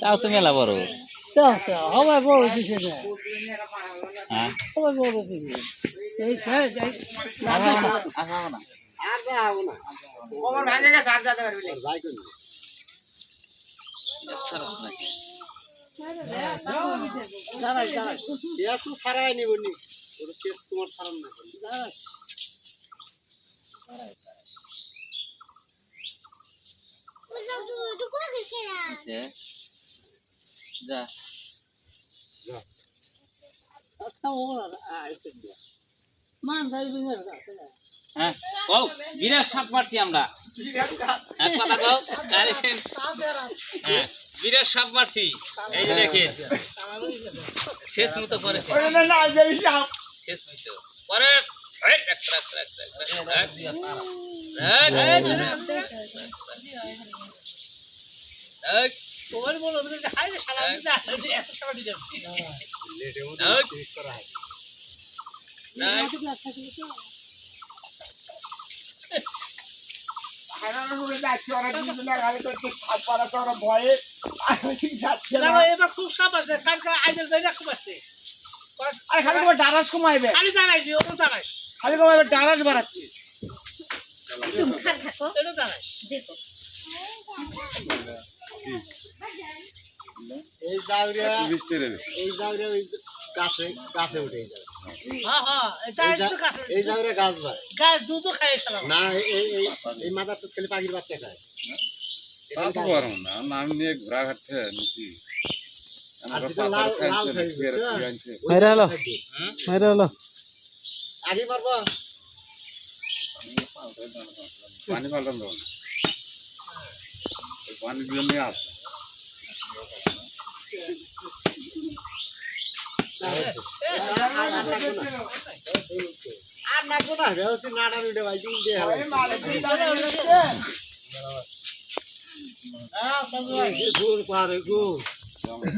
তাও তো মেলা বড়। সবাই বড় দিছে না, হ্যাঁ সবাই বড় দিছে এই আসাবো না। সারাই নিবনি ওর কেস তোমার সারান না দাঁড়াস আচ্ছা, যা মান যাই হ্যাঁ কও বিরাট সাপ মারছি আমরা। হ্যাঁ কথা কও আরে হ্যাঁ বিরাট সাপ মারছি এই যে দেখেন শেষ মতো করে শেষ মতো পরে এবার খুব সাপ আছে, কালকে আইজেল যাই না খুব আছে। আরে খালি তোমার ডারাস কমাইবে খালি জানাইছি, ও জানাইছি, খালি কমাইবে ডারাস বাড়াচ্ছি এটা জানাইছি। এই জাউরিয়া ওই গাছে গাছে উঠে যাবে হ্যাঁ হ্যাঁ, এটা একটু কাছে এই জাউরিয়া গাছ ভাই গায়ে দুধও খাই ফেলাম। না এই এই এই মাদার সাথে খালি পাখির বাচ্চা খায় তা তো পারবো না আমি নিয়ে ঘোরাঘাট থেকে নিছি আর যেটা লাল লাল খাইছে মেরে হলো মেরে হলো আগে মারবো পানি পাল্টান দেবো না পানি দিয়ে নিয়ে আসো আর নাকবো না রেওসি নাড়া উঠে ভাই তুমি দিয়ে হবে হ্যাঁ তাহলে গুড় পারে গুড়